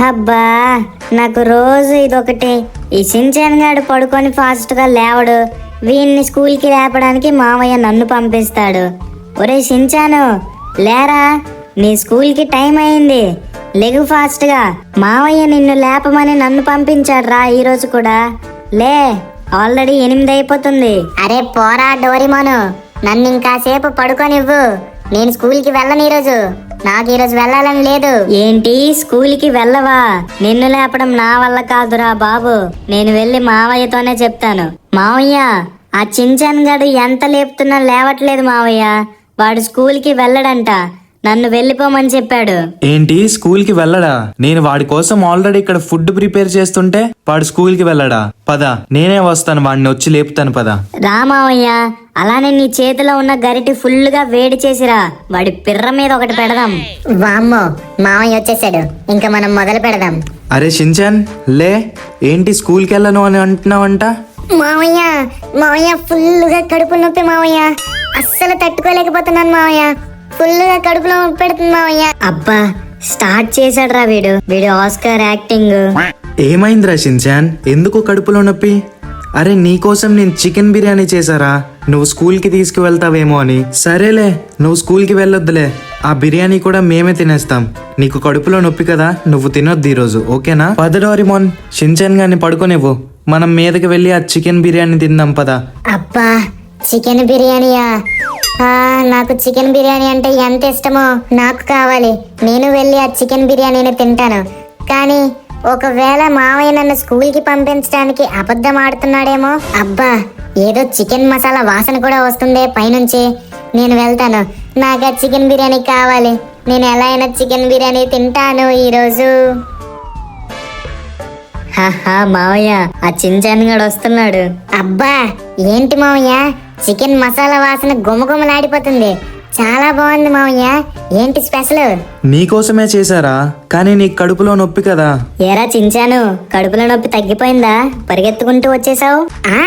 అబ్బా నాకు రోజు ఇదొకటి. ఈ షిన్చాన్ గాడు పడుకొని ఫాస్ట్ గా లేవడు, వీన్ని స్కూల్ కి లేపడానికి మావయ్య నన్ను పంపిస్తాడు. ఒరే షిన్చాను లేరా, నీ స్కూల్ కి టైం అయింది, లెగు ఫాస్ట్ గా. మావయ్య నిన్ను లేపమని నన్ను పంపించాడు రా ఈ రోజు కూడా. లే, ఆల్రెడీ 8 అయిపోతుంది. అరే పోరా డోరిమోను, నన్ను ఇంకాసేపు పడుకోనివ్వు. నేను స్కూల్ కి వెళ్ళను ఈరోజు, నాకు ఈరోజు వెళ్ళాలని లేదు. ఏంటి స్కూల్ కి వెళ్ళవా? నిన్ను లేపడం నా వల్ల కాదురా బాబు, నేను వెళ్ళి మావయ్యతోనే చెప్తాను. మావయ్య, ఆ చించాన్ గడు ఎంత లేపుతున్నా లేవట్లేదు మావయ్య, వాడు స్కూల్ కి వెళ్ళడంట, నన్ను వెళ్ళిపోమని చెప్పాడు. ఏంటి స్కూల్ కి వెళ్ళడా? నేను వాడి కోసం ఆల్రెడీ ఇక్కడ ఫుడ్ ప్రిపేర్ చేస్తుంటే వాడు స్కూల్ కి వెళ్ళడా? పద, నేనే వస్తాను, వాడిని వచ్చి లేపుతాను. పద రా మావయ్య, అలానే నీ చేతిలో ఉన్న గరిటి ఫుల్ గా వేడి చేసిరా, వాడి పిర్ర మీద ఒకటి పెడదాం. వామ్మో, మామయ్య వచ్చేసాడు, ఇంకా మనం మొదలు పెడదాం. అరే షిన్చాన్ లే, ఏంటి స్కూల్ కి వెళ్ళను అని అంటున్నావంట? మామయ్య మామయ్య ఫుల్ గా కడుపు నొప్పి మామయ్య, అస్సలు తట్టుకోలేకపోతున్నాను మామయ్య, ఫుల్ గా కడుపులో నొప్పి పెడుతుంది మామయ్య. అబ్బా స్టార్ట్ చేశాడు రా వీడు ఆస్కార్ యాక్టింగ్. ఏమైందిరా షిన్చాన్, ఎందుకు కడుపులో నొప్పి? అరే నీకోసం నేను చికెన్ బిర్యానీ చేశారా, నువ్వు స్కూల్ కి తీసుకువెళ్తావేమో అని. సరేలే, నువ్వు స్కూల్ కి వెళ్ళొద్దులే, ఆ బిర్యానీ కూడా మేమే తినేస్తాం. నీకు కడుపులో నొప్పి కదా, నువ్వు తినొద్దు ఈరోజు, ఓకేనా? పద డోరేమోన్, షిన్చాన్ గారిని పడుకోనివ్వు, మనం మీదకి వెళ్ళి ఆ చికెన్ బిర్యానీ తిందాం. పద. అబ్బా చికెన్ బిర్యానీయా? నాకు చికెన్ బిర్యానీ అంటే ఎంత ఇష్టమో, నాకు కావాలి. నేను వెళ్ళి ఆ చికెన్ బిర్యానీని తింటాను. కానీ ఒకవేళ మావయ్య నన్ను స్కూల్ కి పంపించడానికి అబద్ధం ఆడుతున్నాడేమో. అబ్బా ఏదో చికెన్ మసాలా వాసన కూడా వస్తుందే పైనుంచి. నేను వెళ్తాను, నాకు ఆ చికెన్ బిర్యానీ కావాలి. నేను ఎలా అయినా చికెన్ బిర్యానీ తింటాను ఈరోజు. హాహా మావయ్య, ఆ చించాన్ గడు వస్తున్నాడు. అబ్బా ఏంటి మావయ్య, చికెన్ మసాలా వాసన గుమగుమలాడిపోతుంది. చాలా బాగుంది మావయ్య, ఏంటి స్పెషల్? నీకోసమే చేశారా, కానీ నీకు కడుపులో నొప్పి కదా. ఏరా చించాను, కడుపులో నొప్పి తగ్గిపోయిందా? పరిగెత్తుకుంటూ వచ్చేసావు.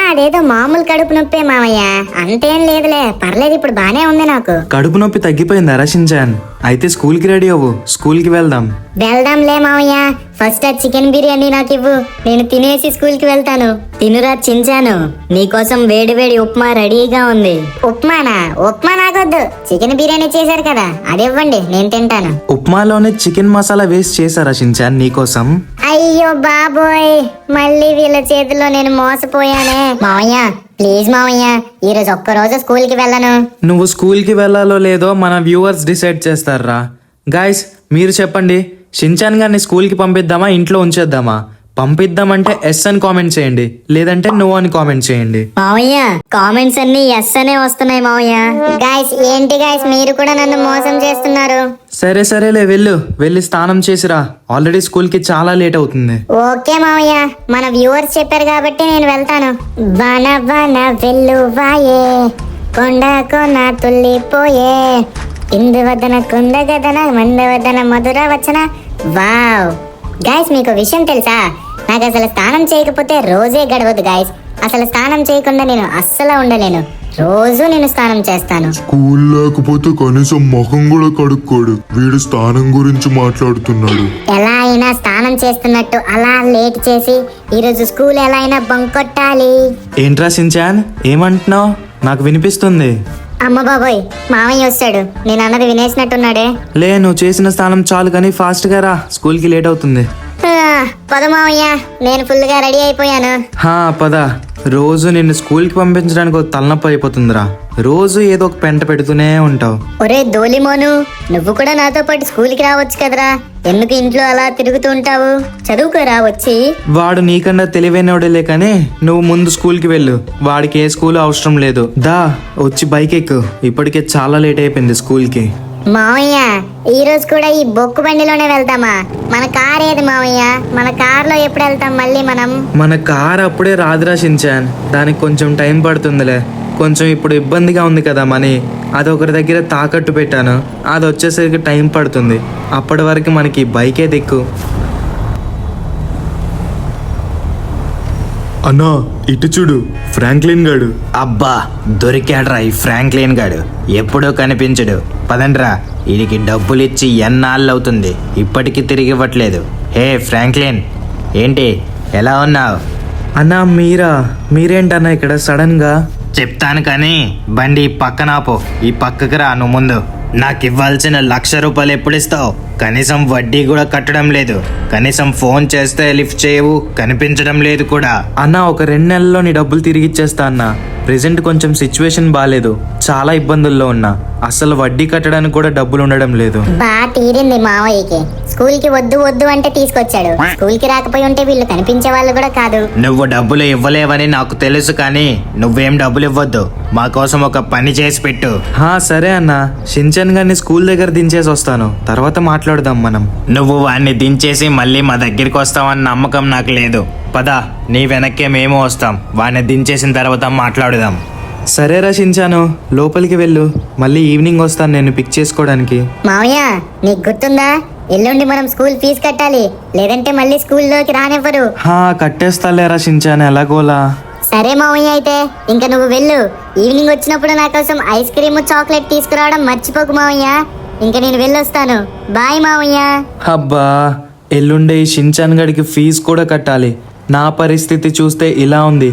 అదేదో మామూలు కడుపు నొప్పే మావయ్య, అంతేం లేదులే, పర్లేదు, ఇప్పుడు బానే ఉంది నాకు. కడుపు నొప్పి తగ్గిపోయిందా షిన్చాన్? అయితే స్కూల్ కి రెడీ అవ్వు, స్కూల్ కి వెళ్దాంలే మావయ్య. ఫస్ట్ ఆ చికెన్ బిర్యానీ నాకు ఇవ్వు, నేను తినేసి స్కూల్ కి వెళ్తాను. తినురా చించాను, నీకోసం వేడి వేడి ఉప్మా రెడీగా ఉంది. ఉప్మానా? ఉప్మా నాకొద్దు, చికెన్ బిర్యానీ చేశారు కదా, అది ఇవ్వండి, నేను తింటాను. ఉప్మాలోనే చికెన్ మసాలా వేస్ట్ చేశారా షిన్చాన్ నీకోసం? అయ్యో బాబోయ్, మళ్ళీ వీళ్ళ చేతిలో నేను మోసపోయానే. మావయ్య ప్లీజ్ మావయ్య, ఈ రోజు ఒక్కరోజు స్కూల్ కి వెళ్ళను. నువ్వు స్కూల్ కి వెళ్ళాలో లేదో మన వ్యూవర్స్ డిసైడ్ చేస్తారా. గాయస్ మీరు చెప్పండి, షిన్చాన్ గారిని స్కూల్ కి పంపిద్దామా, ఇంట్లో ఉంచేద్దామా? పంపిద్దామంటే ఎస్ అని కామెంట్ చేయండి, లేదంటే నో అని కామెంట్ చేయండి. మావయ్య కామెంట్స్ అన్ని ఎస్ అనే వస్తున్నాయి మావయ్య. గాయస్ ఏంటి గాయస్, మీరు కూడా నన్ను మోసం చేస్తున్నారు. సరేలే, వెళ్ళి స్నానం చేసిరా, ఆల్రెడీ స్కూల్ కి చాలా లేట్ అవుతుంది. ఓకే మావయ్య, మన వ్యూవర్స్ చెప్పారు కాబట్టి నేను వెళ్తాను. వన వన వెల్లువాయే, కొండ కొన తుల్లిపోయే, ఇందువదన కుందగదన మందవదన మధుర వచన. వావ్ గైస్, మీకు విషయం తెలుసా, నాకు అసలు స్నానం చేయకపోతే రోజే గడవదు గైస్. అసలు స్నానం చేయకుండా నేను అస్సలు ఉండలేను, రోజు నేను స్నానం చేస్తాను. స్కూల్ లేకపోతే కనీసం ముఖం కూడా కడుక్కోడు, వీడు స్నానం గురించి మాట్లాడుతున్నాడు. ఎలా అయినా స్నానం చేస్తున్నట్టు అలా లేట్ చేసి ఈరోజు స్కూల్ ఎలా అయినా బంక్ కొట్టాలి. ఏంట్రా షిన్చాన్, ఏమంటున్నావు? నాకు వినిపిస్తుంది. అమ్మ బాబోయ్, మామయ్య వస్తాడు, నేను అన్నది వినేసినట్టున్నాడే. లే, నువ్వు చేసిన స్నానం చాలు కానీ ఫాస్ట్ గా రా, స్కూల్ కి లేట్ అవుతుంది. పద మామయ్య, నేను ఫుల్ గా రెడీ అయిపోయాను. పద. రోజు నిన్ను స్కూల్ కి పంపించడానికి ఒక తలనొప్పి అయిపోతుందిరా, రోజు ఏదో ఒక పెంట పెడుతూనే ఉంటావు. ఒరే ధోలిమోను, నువ్వు కూడా నాతో పాటు స్కూల్ కి రావచ్చు కదరా, ఎందుకు ఇంట్లో అలా తిరుగుతూ ఉంటావు? చదువుకోరా వచ్చి. వాడు నీకన్నా తెలివైనోడేలే కానీ నువ్వు ముందు స్కూల్ కి వెళ్ళు, వాడికి ఏ స్కూల్ అవసరం లేదు. దా వచ్చి బైక్ ఎక్కు, ఇప్పటికే చాలా లేట్ అయిపోయింది స్కూల్ కి. మావయ్య ఈ రోజు కూడా ఈ బొక్కు బండిలోనే వెళ్తామా? మన కార్ ఏది మావయ్య? మన కార్ లో ఎప్పుడు వెళ్తాం మళ్ళీ మనం? మన కార్ అప్పుడే రాదురా షిన్చాన్, దానికి కొంచెం టైం పడుతుందిలే. కొంచెం ఇప్పుడు ఇబ్బందిగా ఉంది కదా మనీ, అది ఒకరి దగ్గర తాకట్టు పెట్టాను, అది వచ్చేసరికి టైం పడుతుంది. అప్పటి వరకు మనకి బైకే దిక్కు. అన్నా ఇటు చూడు, ఫ్రాంక్లిన్ గాడు. అబ్బా దొరికాడ్రా ఈ ఫ్రాంక్లిన్ గాడు, ఎప్పుడూ కనిపించడు. పదండ్రా, వీడికి డబ్బులిచ్చి ఎన్నాళ్ళవుతుంది, ఇప్పటికీ తిరిగి ఇవ్వట్లేదు. హే ఫ్రాంక్లిన్, ఏంటి ఎలా ఉన్నావు? అన్నా మీరేంటన్నా ఇక్కడ సడన్గా? చెప్తాను కానీ బండి ఈ పక్కన ఆపు. ఈ పక్కకి రా నువ్వు ముందు. నాకు ఇవ్వాల్సిన 1,00,000 రూపాయలు ఎప్పుడు ఇస్తావు? కనీసం వడ్డీ కూడా కట్టడం లేదు. కనీసం ఫోన్ చేస్తే లిఫ్ట్ చేయవు, కనిపించడం లేదు కూడా. అన్నా ఒక 2 నెలల్లో నీ డబ్బులు తిరిగి ఇచ్చేస్తా అన్నా. ప్రెసెంట్ కొంచెం సిచ్యువేషన్ బాగాలేదు, చాలా ఇబ్బందుల్లో ఉన్నా. అసలు వడ్డీ కట్టడానికి కూడా డబ్బులు ఉండడం లేదు. తీరింది మావయ్యకి. స్కూల్ కి వద్దు వద్దు అంటే తీసుకొచ్చాడు. స్కూల్ కి రాకపోయి ఉంటే వీళ్ళు కనిపించే వాళ్ళు కూడా కాదు. నువ్వు డబ్బులు ఇవ్వలేవని నాకు తెలుసు, కానీ నువ్వేం డబ్బులు ఇవ్వద్దు. మా కోసం ఒక పని చేసి పెట్టు. సరే అన్నా, షిన్చాన్ గారిని స్కూల్ దగ్గర దించేసి వస్తాను, తర్వాత మాట్లాడదాం మనం. నువ్వు వాడిని దించేసి మళ్ళీ మా దగ్గరికి వస్తావని నమ్మకం నాకు లేదు. పద, నీ వెనక్కే మేము వస్తాం. వాడిని దించేసిన తర్వాత మాట్లాడుదాం. సరేరా షిన్చాను, లోపలికి వెళ్ళు. మళ్ళీ ఈవినింగ్ వస్తాను నేను పిక్ చేసుకోవడానికి. మావయ్య నీకు గుర్తుందా, ఎల్లుండి మనం స్కూల్ ఫీజు కట్టాలి, లేదంటే మళ్ళీ స్కూల్లోకి రానివ్వరు. కట్టేస్తాలేరా షిన్చాన్ ఎలాగోలా. సరే మావయ్య, అయితే ఇంకా నువ్వు వెళ్ళు. ఈవినింగ్ వచ్చినప్పుడు నా కోసం ఐస్ క్రీమ్ చాక్లెట్ తీసుకురావడం మర్చిపోకు మావయ్య. ఇంకా నేను వెళ్ళొస్తాను. బాయ్ మావయ్య. అబ్బా, ఎల్లుండే ఈ షిన్చాన్ గడికి ఫీజు కూడా కట్టాలి. నా పరిస్థితి చూస్తే ఇలా ఉంది.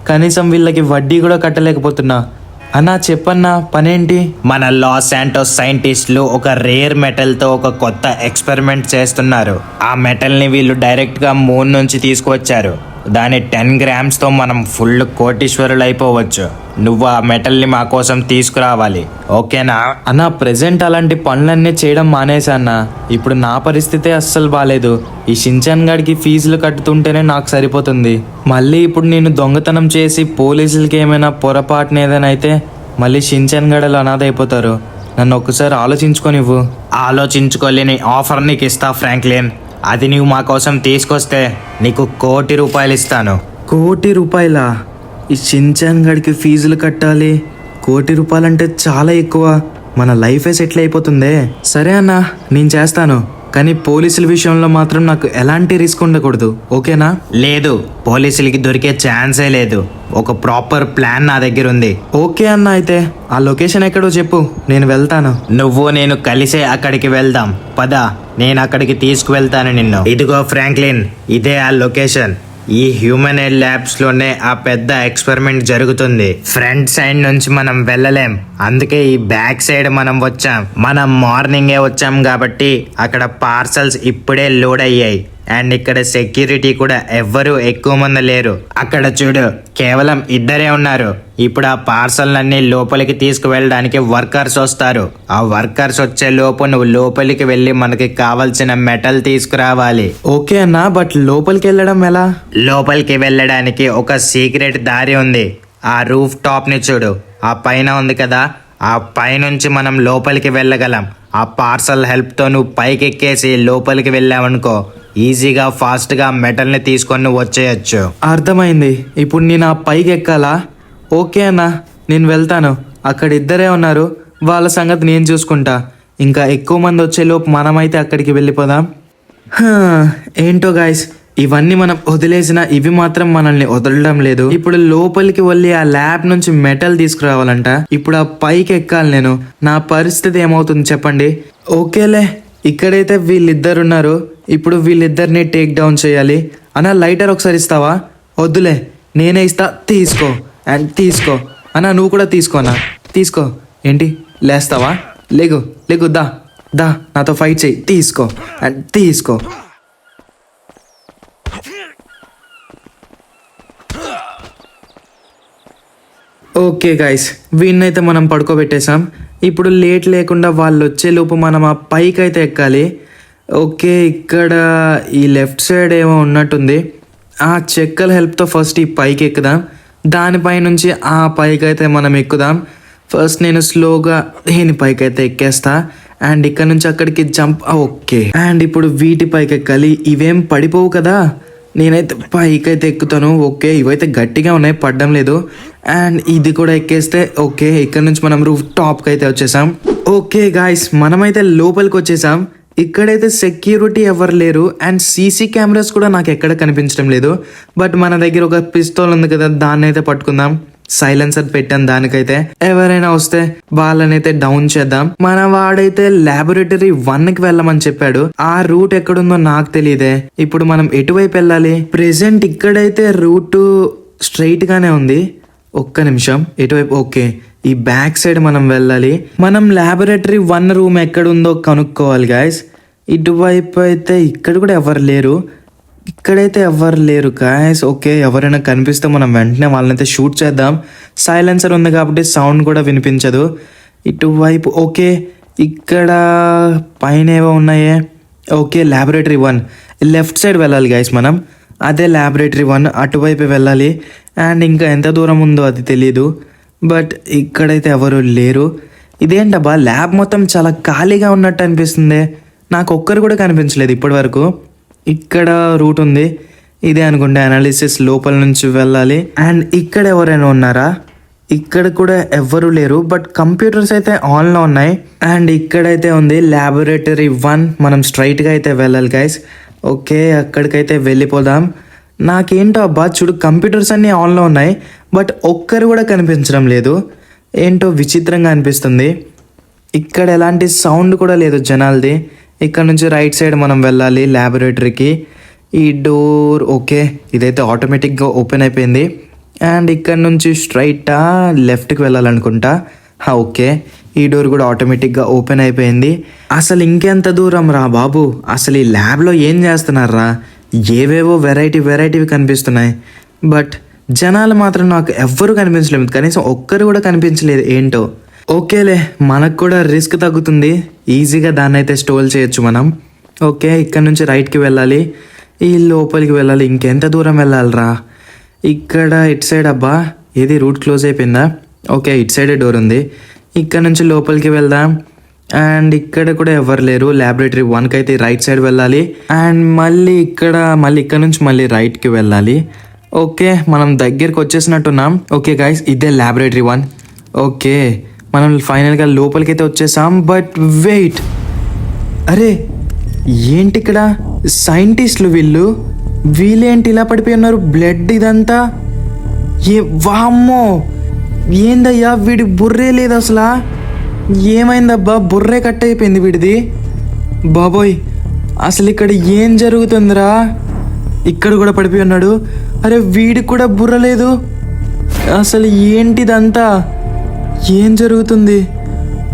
కనీసం వీళ్ళకి వడ్డీ కూడా కట్టలేకపోతున్నా. అన్నా చెప్పన్నా, పనేంటి? మన లాస్ శాంటోస్ సైంటిస్టులు ఒక రేర్ మెటల్తో ఒక కొత్త ఎక్స్పెరిమెంట్ చేస్తున్నారు. ఆ మెటల్ని వీళ్ళు డైరెక్ట్గా మూన్ నుంచి తీసుకువచ్చారు. దాని 10 గ్రామ్స్తో మనం ఫుల్ కోటీశ్వరులు అయిపోవచ్చు. నువ్వు ఆ మెటల్ని మా కోసం తీసుకురావాలి, ఓకేనా? అన్నా ప్రెసెంట్ అలాంటి పనులన్నీ చేయడం మానేసా అన్న. ఇప్పుడు నా పరిస్థితే అస్సలు బాగాలేదు. ఈ షిన్చాన్ గడికి ఫీజులు కట్టుతుంటేనే నాకు సరిపోతుంది. మళ్ళీ ఇప్పుడు నేను దొంగతనం చేసి పోలీసులకి ఏమైనా పొరపాటున ఏదైనా అయితే మళ్ళీ షిన్చాన్ గడలు అనాథ అయిపోతారు. నన్ను ఒక్కసారి ఆలోచించుకోనివ్వు. ఆలోచించుకోలేని ఆఫర్ నీకు ఇస్తా ఫ్రాంక్లిన్. అది నువ్వు మా కోసం తీసుకొస్తే నీకు 1,00,00,000 రూపాయలు ఇస్తాను. 1,00,00,000 రూపాయలా? ఈ షిన్చాన్ గడికి ఫీజులు కట్టాలి, 1,00,00,000 రూపాయలంటే చాలా ఎక్కువ. మన లైఫే సెటిల్ అయిపోతుందే. సరే అన్న, నేను చేస్తాను. కానీ పోలీసుల విషయంలో మాత్రం నాకు ఎలాంటి రిస్క్ ఉండకూడదు, ఓకేనా? లేదు, పోలీసులకి దొరికే ఛాన్సే లేదు. ఒక ప్రాపర్ ప్లాన్ నా దగ్గర ఉంది. ఓకే అన్న, అయితే ఆ లొకేషన్ ఎక్కడో చెప్పు, నేను వెళ్తాను. నువ్వు నేను కలిసే అక్కడికి వెళ్దాం. పద, నేను అక్కడికి తీసుకువెళ్తాను నిన్ను. ఇదిగో ఫ్రాంక్లిన్, ఇదే ఆ లొకేషన్. ఈ హ్యూమన్ ఎయిడ్ ల్యాబ్స్ లోనే ఆ పెద్ద ఎక్స్పెరిమెంట్ జరుగుతుంది. ఫ్రంట్ సైడ్ నుంచి మనం వెళ్ళలేం, అందుకే ఈ బ్యాక్ సైడ్ మనం వచ్చాం. మనం మార్నింగే వచ్చాం కాబట్టి అక్కడ పార్సల్స్ ఇప్పుడే లోడ్ అయ్యాయి. అండ్ ఇక్కడ సెక్యూరిటీ కూడా ఎవ్వరూ ఎక్కువ మంది లేరు. అక్కడ చూడు, కేవలం 2 ఉన్నారు. ఇప్పుడు ఆ పార్సల్ లోపలికి తీసుకువెళ్ళడానికి వర్కర్స్ వస్తారు. ఆ వర్కర్స్ వచ్చే లోపు నువ్వు లోపలికి వెళ్ళి మనకి కావాల్సిన మెటల్ తీసుకురావాలి. ఓకే అన్న, బట్ లోపలికి వెళ్ళడం ఎలా? లోపలికి వెళ్ళడానికి ఒక సీక్రెట్ దారి ఉంది. ఆ రూఫ్ టాప్ ని చూడు, ఆ పైన ఉంది కదా, ఆ పైనుంచి మనం లోపలికి వెళ్ళగలం. ఆ పార్సల్ హెల్ప్తో నువ్వు పైకి ఎక్కేసి లోపలికి వెళ్ళావనుకో, ఈజీగా ఫాస్ట్గా మెటల్ని తీసుకొని నువ్వు వచ్చేయచ్చు. అర్థమైంది. ఇప్పుడు నేను ఆ పైకి ఎక్కాలా? ఓకే అన్న, నేను వెళ్తాను. అక్కడ 2 ఉన్నారు, వాళ్ళ సంగతి నేను చూసుకుంటా. ఇంకా ఎక్కువ మంది వచ్చేలోపు మనమైతే అక్కడికి వెళ్ళిపోదాం. ఏంటో గాయస్, ఇవన్నీ మనం వదిలేసిన ఇవి మాత్రం మనల్ని వదలడం లేదు. ఇప్పుడు లోపలికి వెళ్ళి ఆ ల్యాబ్ నుంచి మెటల్ తీసుకురావాలంట. ఇప్పుడు ఆ పైకి ఎక్కాలి నేను. నా పరిస్థితి ఏమవుతుంది చెప్పండి? ఓకేలే, ఇక్కడైతే వీళ్ళిద్దరు ఉన్నారు. ఇప్పుడు వీళ్ళిద్దరిని టేక్ డౌన్ చేయాలి. అన్న లైటర్ ఒకసారి ఇస్తావా? వద్దులే, నేనే ఇస్తా. తీసుకో అండ్ తీసుకో. అన్న నువ్వు కూడా తీసుకో అన్న, తీసుకో. ఏంటి లేస్తావా? లేగు లేగు, దా దా నాతో ఫైట్ చేయి. తీసుకో అండ్ తీసుకో. ఓకే గైస్, వీడినైతే మనం పడుకోబెట్టేసాం. ఇప్పుడు లేట్ లేకుండా వాళ్ళు వచ్చేలోపు మనం ఆ పైకి అయితే ఎక్కాలి. ఓకే, ఇక్కడ ఈ లెఫ్ట్ సైడ్ ఏమో ఉన్నట్టుంది. ఆ చెక్కల హెల్ప్తో ఫస్ట్ ఈ పైకి ఎక్కుదాం. దానిపై నుంచి ఆ పైకి అయితే మనం ఎక్కుదాం. ఫస్ట్ నేను స్లోగా దీని పైకి అయితే ఎక్కేస్తా. అండ్ ఇక్కడ నుంచి అక్కడికి జంప్. ఓకే, అండ్ ఇప్పుడు వీటి పైకి ఎక్కాలి. ఇవేం పడిపోవు కదా. నేనైతే పైకి అయితే ఎక్కుతాను. ఓకే, ఇవైతే గట్టిగా ఉన్నాయి, పడడం లేదు. అండ్ ఇది కూడా ఎక్కేస్తే ఓకే, ఇక్కడ నుంచి మనం రూఫ్ టాప్కి అయితే వచ్చేసాం. ఓకే గాయస్, మనమైతే లోపలికి వచ్చేసాం. ఇక్కడైతే సెక్యూరిటీ ఎవరు లేరు అండ్ సీసీ కెమెరాస్ కూడా నాకు ఎక్కడ కనిపించడం లేదు. బట్ మన దగ్గర ఒక పిస్తోల్ ఉంది కదా, దాన్ని అయితే పట్టుకుందాం. సైలెన్సర్ పెట్టాను దానికైతే. ఎవరైనా వస్తే వాళ్ళనైతే డౌన్ చేద్దాం. మన వాడైతే ల్యాబొరేటరీ 1 కి వెళ్ళమని చెప్పాడు. ఆ రూట్ ఎక్కడుందో నాకు తెలియదే. ఇప్పుడు మనం ఎటువైపు వెళ్ళాలి? ప్రెసెంట్ ఇక్కడైతే రూట్ స్ట్రైట్ గానే ఉంది. ఒక్క నిమిషం, ఎటువైపు? ఓకే, ఈ బ్యాక్ సైడ్ మనం వెళ్ళాలి. మనం ల్యాబొరేటరీ 1 రూమ్ ఎక్కడుందో కనుక్కోవాలి గాయస్. ఇటువైపు అయితే ఇక్కడ కూడా ఎవరు లేరు, ఇక్కడైతే ఎవరు లేరు గాయస్. ఓకే, ఎవరైనా కనిపిస్తే మనం వెంటనే వాళ్ళనైతే షూట్ చేద్దాం. సైలెన్సర్ ఉంది కాబట్టి సౌండ్ కూడా వినిపించదు. ఇటువైపు ఓకే, ఇక్కడ పైన ఏవో ఉన్నాయే. ఓకే, ల్యాబొరేటరీ 1 లెఫ్ట్ సైడ్ వెళ్ళాలి గాయస్ మనం. అదే ల్యాబొరేటరీ 1, అటువైపు వెళ్ళాలి. అండ్ ఇంకా ఎంత దూరం ఉందో అది తెలీదు, బట్ ఇక్కడైతే ఎవరు లేరు. ఇదేంటబ్బా, ల్యాబ్ మొత్తం చాలా ఖాళీగా ఉన్నట్టు అనిపిస్తుంది. నాకు ఒక్కరు కూడా కనిపించలేదు ఇప్పటి వరకు. ఇక్కడ రూట్ ఉంది, ఇదే అనుకుంటే అనాలిసిస్ లోపల నుంచి వెళ్ళాలి. అండ్ ఇక్కడ ఎవరైనా ఉన్నారా? ఇక్కడ కూడా ఎవ్వరు లేరు, బట్ కంప్యూటర్స్ అయితే ఆన్లో ఉన్నాయి. అండ్ ఇక్కడైతే ఉంది ల్యాబొరేటరీ 1. మనం స్ట్రైట్గా అయితే వెళ్ళాలి గైస్. ఓకే, అక్కడికైతే వెళ్ళిపోదాం. నాకేంటో అబ్బా, చూడు కంప్యూటర్స్ అన్నీ ఆన్లో ఉన్నాయి, బట్ ఒక్కరు కూడా కనిపించడం లేదు. ఏంటో విచిత్రంగా అనిపిస్తుంది. ఇక్కడ ఎలాంటి సౌండ్ కూడా లేదు జనాలది. ఇక్కడ నుంచి రైట్ సైడ్ మనం వెళ్ళాలి ల్యాబొరేటరీకి. ఈ డోర్ ఓకే, ఇదైతే ఆటోమేటిక్గా ఓపెన్ అయిపోయింది. అండ్ ఇక్కడ నుంచి స్ట్రైటా లెఫ్ట్కి వెళ్ళాలనుకుంటా. ఓకే, ఈ డోర్ కూడా ఆటోమేటిక్గా ఓపెన్ అయిపోయింది. అసలు ఇంకెంత దూరం రా బాబు, అసలు ఈ ల్యాబ్లో ఏం చేస్తున్నారా? ఏవేవో వెరైటీవి కనిపిస్తున్నాయి, బట్ జనాలు మాత్రం నాకు ఎవ్వరూ కనిపించలేదు. కనీసం ఒక్కరు కూడా కనిపించలేదు. ఏంటో. ఓకేలే, మనకు కూడా రిస్క్ తగ్గుతుంది. ఈజీగా దాన్ని అయితే స్టోల్ చేయొచ్చు మనం. ఓకే, ఇక్కడ నుంచి రైట్కి వెళ్ళాలి, ఈ లోపలికి వెళ్ళాలి. ఇంకెంత దూరం వెళ్ళాలిరా? ఇక్కడ ఇటు సైడ్ అబ్బా, ఏది రూట్ క్లోజ్ అయిపోయిందా? ఓకే, ఇటు సైడే డోర్ ఉంది. ఇక్కడ నుంచి లోపలికి వెళ్దాం. అండ్ ఇక్కడ కూడా ఎవరు లేరు. ల్యాబొరేటరీ 1కి అయితే రైట్ సైడ్ వెళ్ళాలి. అండ్ మళ్ళీ ఇక్కడ నుంచి మళ్ళీ రైట్కి వెళ్ళాలి. ఓకే, మనం దగ్గరికి వచ్చేసినట్టున్నాం. ఓకే గైస్, ఇదే ల్యాబొరేటరీ 1. ఓకే, మనం ఫైనల్గా లోపలికి అయితే వచ్చేసాం. బట్ వెయిట్, అరే ఏంటి ఇక్కడ సైంటిస్టులు వీళ్ళేంటి ఇలా పడిపోయి ఉన్నారు? బ్లడ్ ఇదంతా వామ్మో, ఏందయ్యా వీడి బుర్రే లేదు అసలు. ఏమైందబ్బా, బుర్రే కట్ అయిపోయింది వీడిది. బాబోయ్, అసలు ఇక్కడ ఏం జరుగుతుందిరా? ఇక్కడ కూడా పడిపోయి ఉన్నాడు. అరే వీడికి కూడా బుర్ర లేదు. అసలు ఏంటిదంతా, ఏం జరుగుతుంది?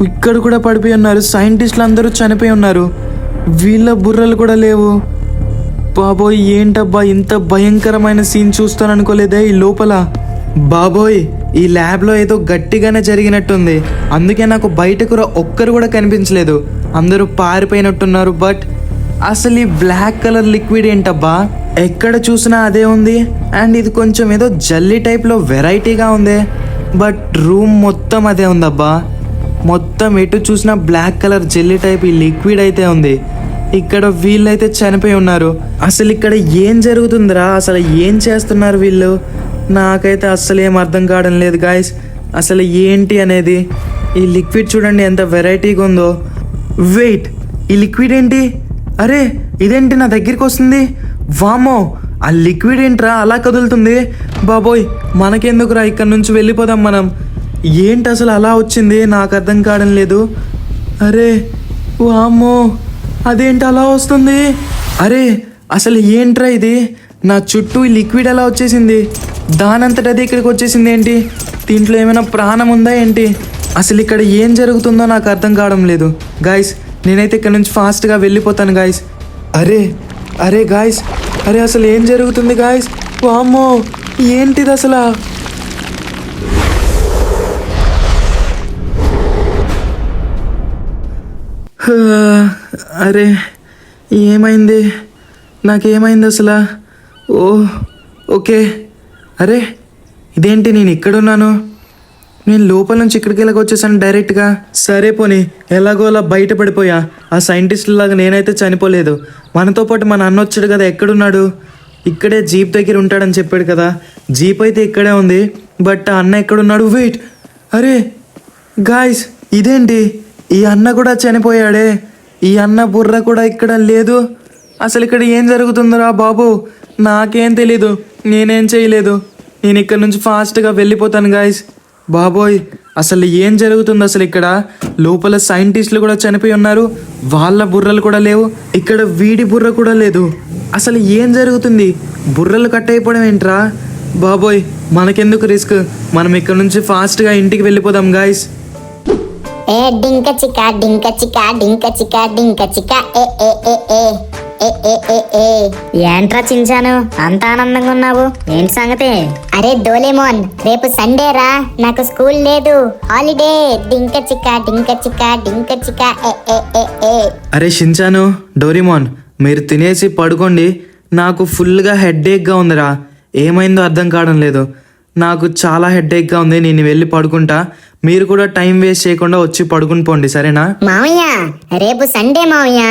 ఇక్కడ కూడా పడిపోయి ఉన్నారు. సైంటిస్టులు అందరూ చనిపోయి ఉన్నారు, వీళ్ళ బుర్రలు కూడా లేవు. బాబోయ్, ఏంటబ్బా ఇంత భయంకరమైన సీన్ చూస్తాను అనుకోలేదే ఈ లోపల. బాబోయ్, ఈ ల్యాబ్లో ఏదో గట్టిగానే జరిగినట్టుంది. అందుకే నాకు బయటకు ఒక్కరు కూడా కనిపించలేదు, అందరూ పారిపోయినట్టున్నారు. బట్ అసలు ఈ బ్లాక్ కలర్ లిక్విడ్ ఏంటబ్బా, ఎక్కడ చూసినా అదే ఉంది. అండ్ ఇది కొంచెం ఏదో జల్లీ టైప్లో వెరైటీగా ఉంది, బట్ రూమ్ మొత్తం అదే ఉందబ్బా. మొత్తం ఎటు చూసినా బ్లాక్ కలర్ జెల్లీ టైప్ ఈ లిక్విడ్ అయితే ఉంది. ఇక్కడ వీళ్ళైతే చనిపోయి ఉన్నారు. అసలు ఇక్కడ ఏం జరుగుతుందిరా? అసలు ఏం చేస్తున్నారు వీళ్ళు? నాకైతే అస్సలు ఏం అర్థం కావడం లేదు గాయస్. అసలు ఏంటి అనేది. ఈ లిక్విడ్ చూడండి ఎంత వెరైటీగా ఉందో. వెయిట్, ఈ లిక్విడ్ ఏంటి? అరే ఇదేంటి నా దగ్గరికి వస్తుంది? వామో, ఆ లిక్విడ్ ఏంట్రా అలా కదులుతుంది? బాబోయ్, మనకెందుకురా, ఇక్కడ నుంచి వెళ్ళిపోదాం మనం. ఏంటి అసలు అలా వచ్చింది? నాకు అర్థం కావడం లేదు. అరే వామో, అదేంటి అలా వస్తుంది? అరే అసలు ఏంట్రా ఇది? నా చుట్టూ ఈ లిక్విడ్ ఎలా వచ్చేసింది? దానంతట అది ఇక్కడికి వచ్చేసింది ఏంటి? దీంట్లో ఏమైనా ప్రాణం ఉందా ఏంటి? అసలు ఇక్కడ ఏం జరుగుతుందో నాకు అర్థం కావడం లేదు గాయస్. నేనైతే ఇక్కడ నుంచి ఫాస్ట్గా వెళ్ళిపోతాను గాయస్. అరే గాయస్, అరే అసలు ఏం జరుగుతుంది గాయస్? వామ్మో, ఏంటిది అసలు? అరే ఏమైంది? నాకేమైంది అసలు? ఓకే. అరే ఇదేంటి, నేను ఇక్కడున్నాను? నేను లోపల నుంచి ఇక్కడికి వెళ్ళక వచ్చేసాను డైరెక్ట్గా. సరే పోనీ, ఎలాగో అలా బయటపడిపోయా. ఆ సైంటిస్టులాగా నేనైతే చనిపోలేదు. మనతో పాటు మన అన్న వచ్చాడు కదా, ఎక్కడున్నాడు? ఇక్కడే జీప్ దగ్గర ఉంటాడని చెప్పాడు కదా. జీప్ అయితే ఇక్కడే ఉంది, బట్ ఆ అన్న ఎక్కడున్నాడు? వెయిట్, అరే గాయ్స్, ఇదేంటి? ఈ అన్న కూడా చనిపోయాడే. ఈ అన్న బుర్ర కూడా ఇక్కడ లేదు. అసలు ఇక్కడ ఏం జరుగుతుందిరా బాబు? నాకేం తెలీదు, నేనేం చేయలేదు. నేను ఇక్కడ నుంచి ఫాస్ట్గా వెళ్ళిపోతాను గాయస్. బాబోయ్, అసలు ఏం జరుగుతుంది అసలు ఇక్కడ? లోపల సైంటిస్టులు కూడా చనిపోయి ఉన్నారు, వాళ్ళ బుర్రలు కూడా లేవు, ఇక్కడ వీడి బుర్ర కూడా లేదు. అసలు ఏం జరుగుతుంది? బుర్రలు కట్ అయిపోవడం ఏంట్రా? బాబోయ్, మనకెందుకు రిస్క్, మనం ఇక్కడ నుంచి ఫాస్ట్గా ఇంటికి వెళ్ళిపోదాం గాయస్. ఏ డింక చిక డింక చిక డింక చిక డింక చిక ఏ ఏ ఏ ఏ ఏ ఏ ఏ ఏ. ఏంట్రా చించాను, అంత ఆనందంగా ఉన్నావు? ఏంటి సంగతి? అరే డోలేమోన్, రేపు సండే రా, నాకు స్కూల్ లేదు, హాలిడే. డింక చిక డింక చిక డింక చిక ఏ ఏ ఏ ఏ. అరే షించాను, డోరిమోన్, మీరు తినేసి పడుకోండి. నాకు ఫుల్గా హెడ్ఏక్గా ఉందిరా. ఏమైందో అర్థం కావడం లేదు. నాకు చాలా హెడ్ఏక్గా ఉంది, నేను వెళ్ళి పడుకుంటా. మీరు కూడా టైం వేస్ట్ చేయకుండా వచ్చి పడుకుని పోండి, సరేనా? మావయ్య, రేపు సండే మావయ్య,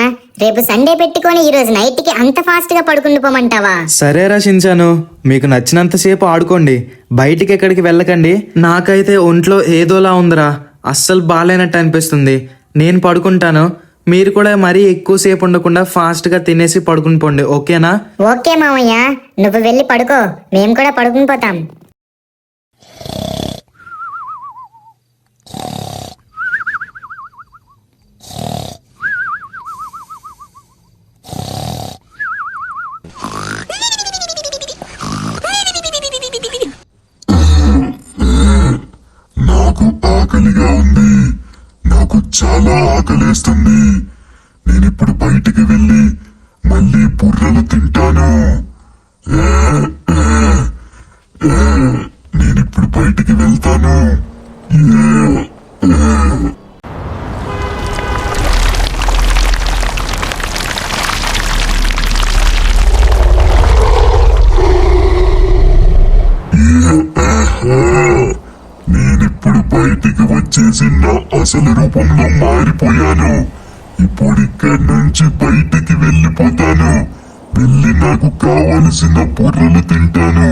రేపు సండే పెట్టుకొని ఈరోజు నైట్ కి అంత ఫాస్ట్ గా పడుకుంటూ పోమంటావా? సరేరా షించాను, మీకు నచ్చినంతసేపు ఆడుకోండి, బయటికి ఎక్కడికి వెళ్ళకండి. నాకైతే ఒంట్లో ఏదోలా ఉందిరా, అస్సలు బాగాలేనట్టు అనిపిస్తుంది. నేను పడుకుంటాను, మీరు కూడా మరీ ఎక్కువసేపు ఉండకుండా ఫాస్ట్గా తినేసి పడుకుని పోండి, ఓకేనా? ఓకే మావయ్య, నువ్వు వెళ్ళి పడుకో, మేము కూడా పడుకుని పోతాం. నాకు ఆకలిగా ఉంది, నాకు చాలా ఆకలేస్తుంది. నేను ఇప్పుడు బయటికి వెళ్ళి మళ్ళీ బుర్రలు తింటాను. నేను ఇప్పుడు బయటికి వెళ్తాను. నేనిప్పుడు బయటికి వచ్చేసి నా అసలు రూపంలో మారిపోయాను. ఇప్పుడు ఇక్కడి నుంచి బయటికి వెళ్ళిపోతాను, వెళ్ళి నాకు కావలసిన బుర్రలు తింటాను.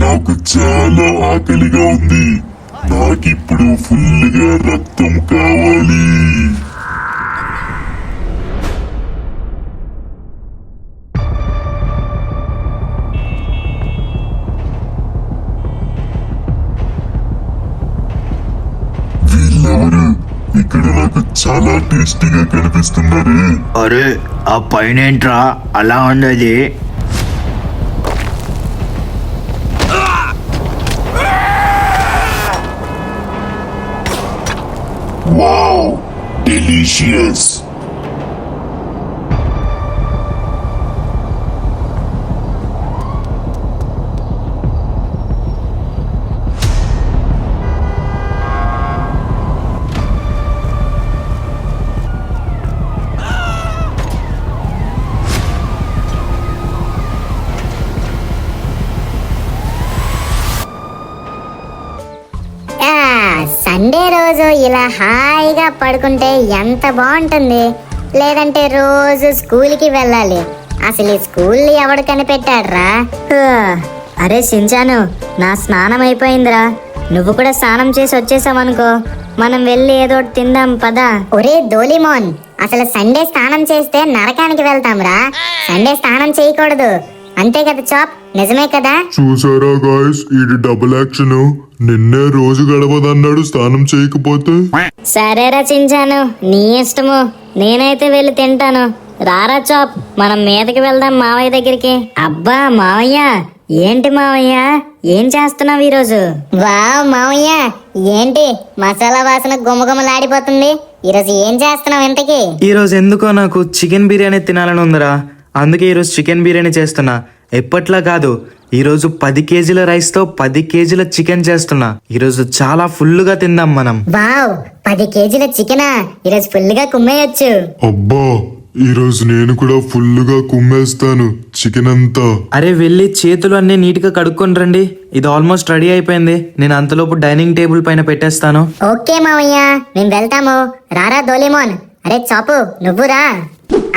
నాకు చాలా ఆకలిగా ఉంది, నాకిప్పుడు ఫుల్గా రక్తం కావాలి. వీళ్ళెవరు? ఇక్కడ నాకు చాలా టేస్టీగా కనిపిస్తున్నారు. అరే, ఆ పైన ఏంట్రా అలా ఉన్నది? Wow, delicious. సండే రోజు ఇలా హాయిగా పడుకుంటే ఎంత బాగుంటుంది. లేదంటే రోజు స్కూల్కి వెళ్ళాలి. అసలు ఈ స్కూల్ ఎవడు కనిపెట్టాడ్రా? అరే సించాను, నా స్నానం అయిపోయిందిరా. నువ్వు కూడా స్నానం చేసి వచ్చేసావనుకో, మనం వెళ్ళి ఏదో ఒకటి తిందాం, పదా. ఒరే డోలిమోన్, అసలు సండే స్నానం చేస్తే నరకానికి వెళ్తాంరా. సండే స్నానం చేయకూడదు, అంతే కదా చాప్? నిజమే కదా? చూసారా గాయస్, ఇది డబుల్ యాక్షన్. నిన్నే రోజు గడవదన్నాడు స్నానం చేయకపోతే. సరేరా చించాను, నీ ఇష్టము. నేనైతే వెళ్ళి తింటాను. రారా చాప్, మనం మీదకి వెళ్దాం మావయ్య దగ్గరికి. అబ్బా మావయ్య, ఏంటి మావయ్య, ఏం చేస్తున్నావు ఈరోజు? వావ్ మావయ్య, ఏంటి మసాలా వాసన గుమగుమలాడిపోతుంది. ఈరోజు ఏం చేస్తున్నావు ఇంతకి? ఈరోజు ఎందుకో నాకు చికెన్ బిర్యానీ తినాలని ఉందిరా, అందుకే ఈరోజు చికెన్ బిర్యానీ చేస్తున్నా. ఎప్పట్లా కాదు, ఈరోజు 10 కేజీల రైస్తో 10 కేజీల చికెన్ చేస్తున్నా. ఈరోజు చాలా ఫుల్గా తిందాం మనం. వావ్, 10 కేజీల చికెనా? ఈరోజు ఫుల్గా కుమ్మేయొచ్చు. అబ్బా, ఈరోజు నేను కూడా ఫుల్గా కుమ్మేస్తాను చికెన్ అంతా. అరే వెళ్ళి చేతులు అన్ని నీట్గా కడుక్కొని రండి. ఇది ఆల్మోస్ట్ రెడీ అయిపోయింది, నేను అంతలోపు డైనింగ్ టేబుల్ పైన పెట్టేస్తాను. ఓకే మావయ్య, మేము వెళ్తాము. రారా డోలిమోన్. అరే చాపు, నువ్వు రా.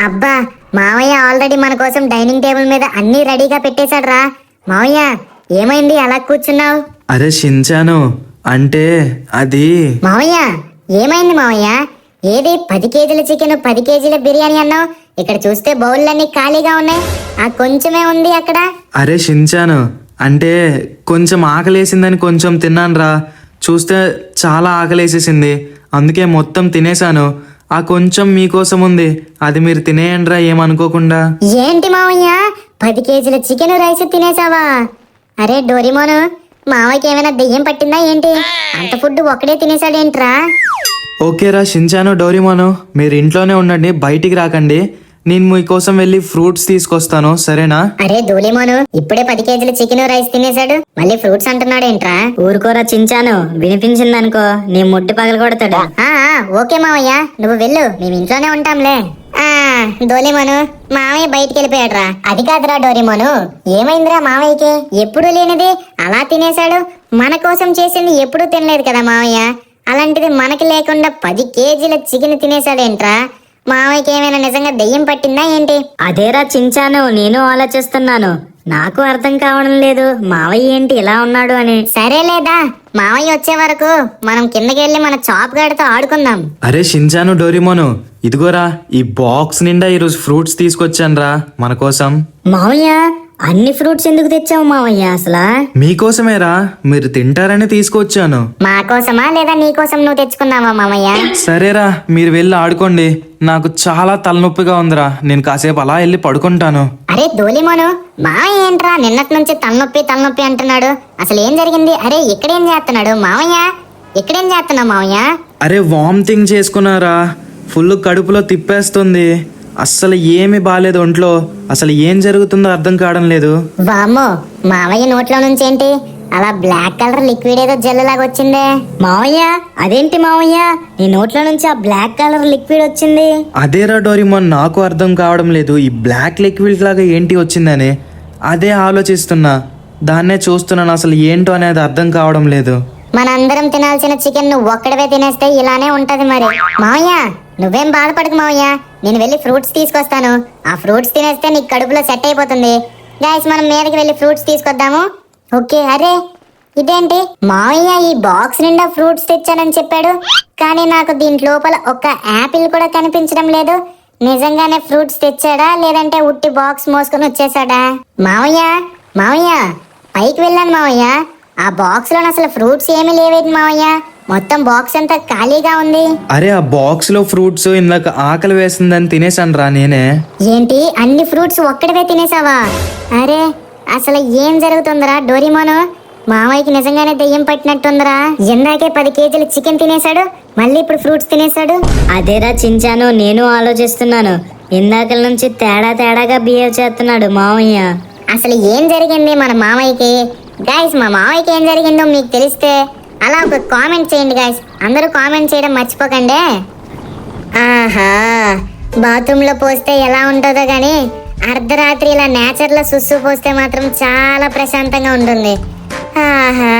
అబ్బా, మావయ్య ఆల్రెడీ మన కోసం డైనింగ్ టేబుల్ మీద అన్ని రెడీగా పెట్టేశాడు రా. మావయ్య, ఏమైంది అలా కూర్చున్నావు? అరే షించాను, అంటే అది మావయ్య ఏమైంది మావయ్య? ఏది 10 కేజీల చికెన్ 10 కేజీల బిర్యానీ అన్నావు? ఇక్కడ చూస్తే బౌల్లన్నీ ఖాళీగా ఉన్నాయి. ఆ కొంచెమే ఉంది అక్కడ. అరే షించాను, అంటే కొంచెం ఆకలేసిందని కొంచెం తిన్నానురా. చూస్తే చాలా ఆకలేసేసింది, అందుకే మొత్తం తినేశాను. ఆ కొంచెం మీకోసం ఉంది, అది మీరు తినేయండిరా ఏమనుకోకుండా. ఏంటి మావయ్య 10 కేజీల చికెన్ రైస్ తినేసావా? అరే డోరిమోను, మావయ్యకి ఏమైనా దెయ్యం పట్టిందా ఏంటి? అంత ఫుడ్ ఒక్కడే తినేసాడేంట్రా? ఓకేరా షించాను, డోరిమోను, మీరు ఇంట్లోనే ఉండండి, బయటికి రాకండి. నేను మీకోసం వెళ్ళి ఫ్రూట్స్ తీసుకొస్తాను, సరేనా? అరే డోలిమోను, ఇప్పుడే 10 కేజీల చికెన్ రైస్ తినేసాడు, మళ్ళీ ఫ్రూట్స్ అంటున్నాడేంట్రా? ఊరుకోరా చించాను, వినిపించిందనుకో నీ ముడ్డి పగల కొడతాడు. ఓకే మావయ్య, నువ్వు వెళ్ళు, మేము ఇంట్లోనే ఉంటాంలే. డోలిమోను, మావయ్య బయటికి వెళ్ళిపోయాడురా. అది కాదురా డోరిమోను, ఏమైందిరా మావయ్యకి? ఎప్పుడు లేనిది అలా తినేశాడు. మన కోసం చేసింది ఎప్పుడూ తినలేదు కదా మావయ్య, అలాంటిది మనకి లేకుండా 10 కేజీల చికెన్ తినేశాడేంట్రా? మావయ్యకి ఏమైనా నిజంగా దెయ్యం పట్టిందా ఏంటి? అదేరా చించాను, నేను ఆలోచిస్తున్నాను. నాకు అర్థం కావడం లేదు మావయ్య ఏంటి ఇలా ఉన్నాడు అని. సరేలేదా, మావయ్య వచ్చే వరకు మనం కిందకి వెళ్ళి మన చాప్ గాడితో ఆడుకుందాం. అరే షించాను, డోరిమోను, ఇదిగోరా ఈ బాక్స్ నిండా ఈరోజు ఫ్రూట్స్ తీసుకొచ్చానురా మన కోసం. మావయ్య అన్ని ఫ్రూట్స్ ఎందుకు తెచ్చావు మావయ్య అసలు? మీకోసమేరా, మీరు తింటారని తీసుకొచ్చాను. మా కోసమా లేదా నీ కోసం నువ్వు తెచ్చుకున్నావా మామయ్య? సరేరా, మీరు వెళ్ళి ఆడుకోండి, నాకు చాలా తలనొప్పిగా ఉందిరా, నేను కాసేపు అలా వెళ్ళి పడుకుంటాను. అరే ధూళిమోను, మావయ్య ఏంట్రా నిన్నటి నుంచి తలనొప్పి తలనొప్పి అంటున్నాడు? అసలు ఏం జరిగింది? అరే ఇక్కడేం చేస్తున్నాడు మావయ్య? ఇక్కడేం చేస్తున్నావు మావయ్య? అరే వామిటింగ్ చేసుకున్నారా, ఫుల్ కడుపులో తిప్పేస్తుంది, అస్సలు ఏమి బాలేదు ఒంట్లో, అసలు ఏం జరుగుతుందో అర్థం కావడం లేదు. వామ్మో, మావయ్య నోట్లో నుంచి ఏంటి అలా బ్లాక్ కలర్ లిక్విడ్ ఏదో జెల్ లాగా వచ్చిందే? మావయ్య అదేంటి మావయ్య, నీ నోట్లో నుంచి ఆ బ్లాక్ కలర్ లిక్విడ్ వచ్చింది? అదేరా డోరిమోన్, నాకు అర్థం కావడం లేదు, ఈ బ్లాక్ లిక్విడ్ లాగా ఏంటి వచ్చిందని అదే ఆలోచిస్తున్నా, దాన్నే చూస్తున్నాను, అసలు ఏంటో అనేది అర్థం కావడం లేదు. మనందరం తినాల్సిన చికెన్ నువ్వు ఒక్కడవే తినేస్తే ఇలానే ఉంటది మరి. మావయ్య నువ్వేం బాధపడకు మావయ్య, నేను వెళ్ళి ఫ్రూట్స్ తీసుకొస్తాను. ఆ ఫ్రూట్స్ తినేస్తే నీకు కడుపులో సెట్ అయిపోతుంది. గైస్ మనం మీదకి వెళ్ళి ఫ్రూట్స్ తీసుకొద్దాము. ఓకే. అరే ఇదేంటి మావయ్య ఈ బాక్స్ నిండా ఫ్రూట్స్ తెచ్చానని చెప్పాడు, కానీ నాకు దీని లోపల ఒక్క యాపిల్ కూడా కనిపించడం లేదు. నిజంగానే ఫ్రూట్స్ తెచ్చాడా లేదంటే ఉట్టి బాక్స్ మోసుకొని వచ్చేసాడా? మావయ్య మావయ్య పైకి వెళ్ళాను మావయ్య, ఆ బాక్స్ లో అసలు ఫ్రూట్స్ ఏమీ లేవేంటి మావయ్య? మొత్తం బాక్స్ అంతా ఖాళీగా ఉంది. అరే ఆ బాక్స్ లో ఫ్రూట్స్ ఇందాక ఆకలి వేసిందని తినేసాను రా నేనే. ఏంటి అన్ని ఫ్రూట్స్ ఒక్కడవే తినేసావా? అరే అసలు ఏం జరుగుతుందిరా డోరిమోను? మావయ్యకి నిజంగానే దెయ్యం పట్టినట్టుందిరా. ఇందాకే 10 కేజీల చికెన్ తినేశాడు, మళ్ళీ ఇప్పుడు ఫ్రూట్స్ తినేశాడు. అదేరా చించాను, నేను ఆలోచిస్తున్నాను, ఇందాకల నుంచి తేడాగా బిహేవ్ చేస్తున్నాడు మావయ్య. అసలు ఏం జరిగింది మన మావయ్యకి? గైస్ మా మావయ్యకి ఏం జరిగిందో మీకు తెలిస్తే అలా ఒక కామెంట్ చేయండి గైస్, అందరూ కామెంట్ చేయడం మర్చిపోకండి. ఆహా, బాత్రూంలో పోస్తే ఎలా ఉంటుందో గానీ అర్ధరాత్రి ఇలా నేచర్లో సుస్సు పోస్తే మాత్రం చాలా ప్రశాంతంగా ఉంటుంది. ఆహా,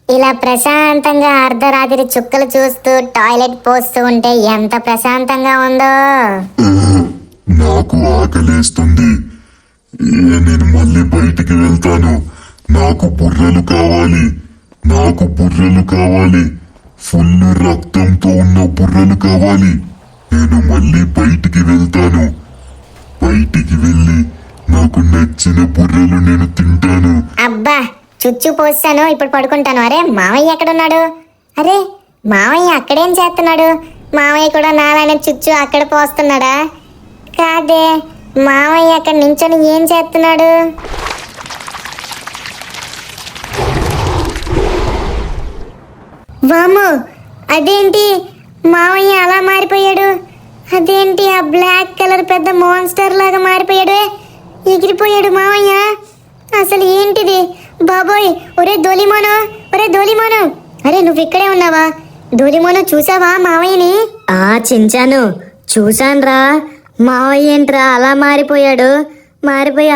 ఇలా ప్రశాంతంగా అర్ధరాత్రి చుక్కలు చూస్తూ టాయిలెట్ పోస్తూ ఉంటే ఎంత ప్రశాంతంగా ఉందో. నాకు ఆకలేస్తుంది, నేను మళ్ళీ బయటికి వెళ్తాను. నాకు బుర్రలు కావాలి, నాకు బుర్రలు కావాలి, ఫుల్ రక్తంతో ఉన్న బుర్రలు కావాలి. నేను మళ్ళీ బయటికి వెళ్తాను, బయటికి వెళ్ళి నాకు నచ్చిన బుర్రలు నేను తింటాను. అబ్బా చుచ్చు పోస్తాను, ఇప్పుడు పడుకుంటాను. అరే మావయ్య ఎక్కడున్నాడు? అరే మావయ్య అక్కడేం చేస్తున్నాడు? మావయ్య కూడా నాలానే చుచ్చు అక్కడ పోస్తున్నాడా? కాదే, మావయ్య అక్కడ నించొని ఏం చేస్తున్నాడు? వాము, అదేంటి మావయ్య అలా మారిపోయాడు? అదేంటి ఆ బ్లాక్ కలర్ పెద్ద మాన్స్టర్ లాగా మారిపోయాడు, ఎగిరిపోయాడు మావయ్య. అసలు ఏంటిది బాబోయ్? ఒరే ధోలిమోను, ఒరే ధోలిమోను, అరే నువ్వు ఇక్కడే ఉన్నావా? ధోలిమోను చూసావా మావయ్యని? ఆ చించాను, చూసాన్రా. మావయ్య ఏంట్రా అలా మారిపోయి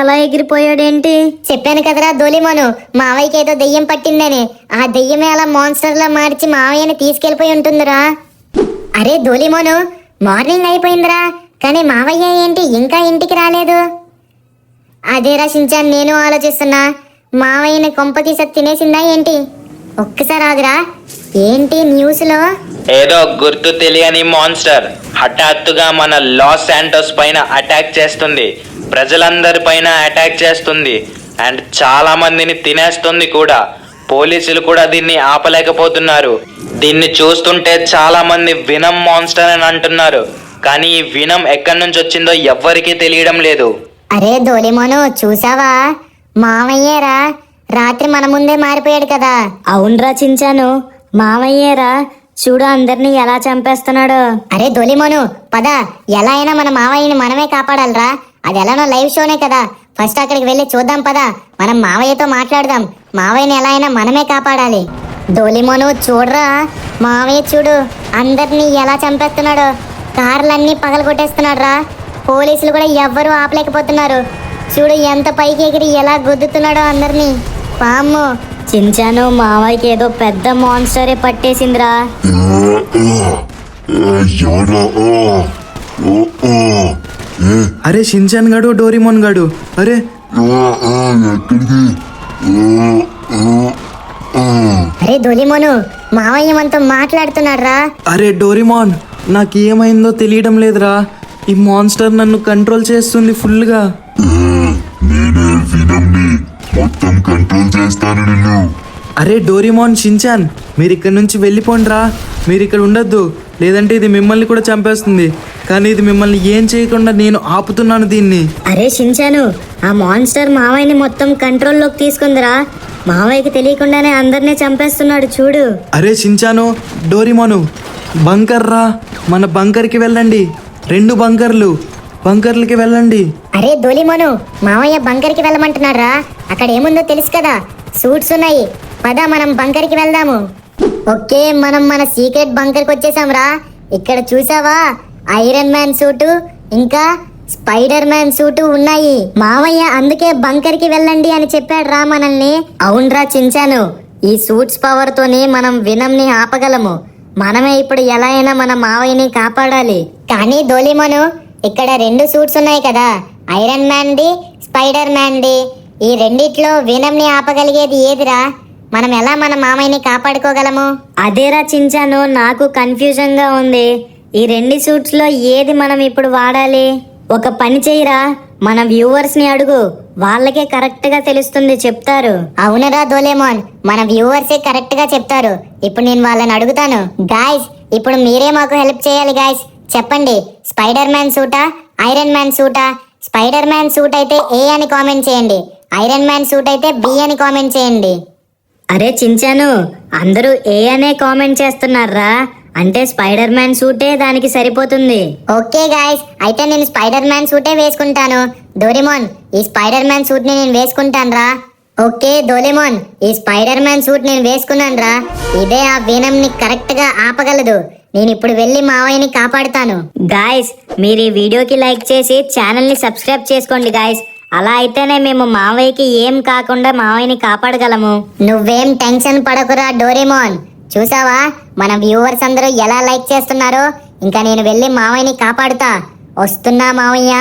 అలా ఎగిరిపోయాడేంటి? చెప్పాను కదరా ధోలిమోను, మావయ్యకి ఏదో దెయ్యం పట్టిందని. ఆ దెయ్యమే అలా మాన్స్టర్ లా మార్చి మావయ్యని తీసుకెళ్లిపోయి ఉంటుందిరా. అరే ధోలిమోను, మార్నింగ్ అయిపోయిందిరా, కానీ మావయ్య ఏంటి ఇంకా ఇంటికి రాలేదు? అదేరా షించాన్, నేను ఆలోచిస్తున్నా. మావయ్యని కొంపతీస తినేసిందా ఏంటి? ఒక్కసారి ఆగురా. ఏంటి న్యూస్ లో? ఏదో గుర్తు తెలియని మాన్స్టర్ హఠాత్తుగా మన లాస్ శాంటోస్ పైన అటాక్ చేస్తుంది, ప్రజలందరి పైన అటాక్ చేస్తుంది అండ్ చాలా మందిని తినేస్తుంది కూడా. పోలీసులు కూడా దీన్ని ఆపలేకపోతున్నారు. దీన్ని చూస్తుంటే చాలా మంది వినం మాన్స్టర్ అని అంటున్నారు, కానీ ఈ వినం ఎక్కడి నుంచి వచ్చిందో ఎవ్వరికీ తెలియడం లేదు. అరే డోరేమోను, చూసావా? మావయ్యేరా, రాత్రి మన ముందే మారిపోయాడు కదా. అవునరా చించాను, మావయ్యేరా, చూడు అందరినీ ఎలా చంపేస్తున్నాడో. అరే డోరేమోను, పద, ఎలా అయినా మన మావయ్యని మనమే కాపాడాలిరా. అది ఎలానో లైవ్ షోనే కదా, ఫస్ట్ అక్కడికి వెళ్ళి చూద్దాం పద. మనం మావయ్యతో మాట్లాడదాం. మావయ్యని ఎలా అయినా మనమే కాపాడాలి. డోరేమోను చూడరా, మావయ్య చూడు అందరినీ ఎలా చంపేస్తున్నాడో. కార్లన్నీ పగలగొట్టేస్తున్నాడు రా. పోలీసులు కూడా ఎవ్వరూ ఆపలేకపోతున్నారు. చూడు ఎంత పైకి ఎగిరి ఎలా గుద్దుతున్నాడో అందరినీ. పాము చించాను, మావయ్యకి ఏదో పెద్ద మాన్స్టరే పట్టేసిందిరా. అరే షిన్చాన్ గాడు, డోరేమోన్ గాడు, అరే ఎక్కడికి? అరే డోరేమోను, మావయ్య మనతో మాట్లాడుతున్నాడు రా. అరే డోరేమోన్, నాకు ఏమైందో తెలియడం లేదురా. ఈ మాన్స్టర్ నన్ను కంట్రోల్ చేస్తుంది ఫుల్గా. నేనే వినమ్ని, మొత్తం కంట్రోల్ చేస్తాను నిన్ను. అరే డోరేమోన్, షిన్చాన్, మీరు ఇక్కడ నుంచి వెళ్ళిపోండిరా. మీరు ఇక్కడ ఉండొద్దు, లేదంటే ఇది మిమ్మల్ని కూడా చంపేస్తుంది. కానీ ఇది మిమ్మల్ని ఏం చేయకుండా నేను ఆపుతున్నాను దీన్ని. అరే షిన్చాను, ఆ మాన్స్టర్ మావయ్యని మొత్తం కంట్రోల్లోకి తీసుకుందిరా. మావయ్యకి తెలియకుండానే అందరినీ చంపేస్తున్నాడు చూడు. అరే షిన్చాను, డోరేమోను, బంకర్ రా, మన బంకర్కి వెళ్ళండి. 2 బంకర్లకి వెళ్ళండి. అరే డోరేమోను, మావయ్య బంకర్కి వెళ్ళమంటున్నాడు రా. అక్కడ ఏముందో తెలుసు కదా, సూట్స్ ఉన్నాయి. పద మనం బంకర్కి వెళ్దాము. ఓకే, మనం మన సీక్రెట్ బంకర్కి వచ్చేసాం రా. ఇక్కడ చూసావా, ఐరన్ మ్యాన్ సూటు ఇంకా స్పైడర్ మ్యాన్ సూటు ఉన్నాయి. మావయ్య అందుకే బంకర్కి వెళ్ళండి అని చెప్పాడు రా మనల్ని. అవునరా చించాను, ఈ సూట్స్ పవర్ తోనే మనం వినంని ఆపగలము. మనమే ఇప్పుడు ఎలా అయినా మన మావయ్యని కాపాడాలి. కానీ డోరేమోను, ఇక్కడ 2 సూట్స్ ఉన్నాయి కదా, iron man the, spider man the. ఈ రెండిట్లో వినంని ఆపగలిగేది ఏదిరా? మనం ఎలా మన మామయ్యని కాపాడుకోగలము? అదేరా చించాను, నాకు కన్ఫ్యూజన్ గా ఉంది. ఈ 2 సూట్స్ లో ఏది మనం ఇప్పుడు వాడాలి? ఒక పని చేయరా, మన వ్యూవర్స్ ని అడుగు, వాళ్ళకే కరెక్ట్ గా తెలుస్తుంది, చెప్తారు. అవునరా డోరేమోన్, మన వ్యూవర్సే కరెక్ట్ గా చెప్తారు. ఇప్పుడు నేను వాళ్ళని అడుగుతాను. గాయ్స్, ఇప్పుడు మీరే మాకు హెల్ప్ చేయాలి గాయ్స్. చెప్పండి, స్పైడర్ మ్యాన్ సూటా, ఐరన్ మ్యాన్ సూటా? స్పైడర్ మ్యాన్ సూట్ అయితే ఏ అని కామెంట్ చేయండి, ఐరన్ మ్యాన్ సూట్ అయితే బి అని కామెంట్ చేయండి. అరే చించాను, అందరూ ఏ అనే కామెంట్ చేస్తున్నారా, అంటే స్పైడర్ మ్యాన్ సూటే దానికి సరిపోతుంది. ఓకే గాయ్స్, అయితే నేను స్పైడర్ మ్యాన్ సూటే వేసుకుంటాను. డోరేమోన్, ఈ స్పైడర్ మ్యాన్ సూట్ ని నేను వేసుకుంటాను రా. ఓకే డోరేమోన్, ఈ స్పైడర్ మ్యాన్ సూట్ నేను వేసుకున్నాను రా. ఇదే ఆ వీనం ని కరెక్ట్ గా ఆపగలదు. నేను ఇప్పుడు వెళ్ళి మావయ్యని కాపాడుతాను. గాయస్, మీరు ఈ వీడియోకి లైక్ చేసి ఛానల్ ని సబ్స్క్రైబ్ చేసుకోండి గాయస్. అలా అయితేనే మేము మావయ్యకి ఏం కాకుండా మావయ్యని కాపాడగలము. నువ్వేం టెన్షన్ పడకురా డోరేమోన్. చూసావా మన వ్యూవర్స్ అందరూ ఎలా లైక్ చేస్తున్నారో. ఇంకా నేను వెళ్ళి మావయ్యని కాపాడుతా. వస్తున్నా మావయ్య.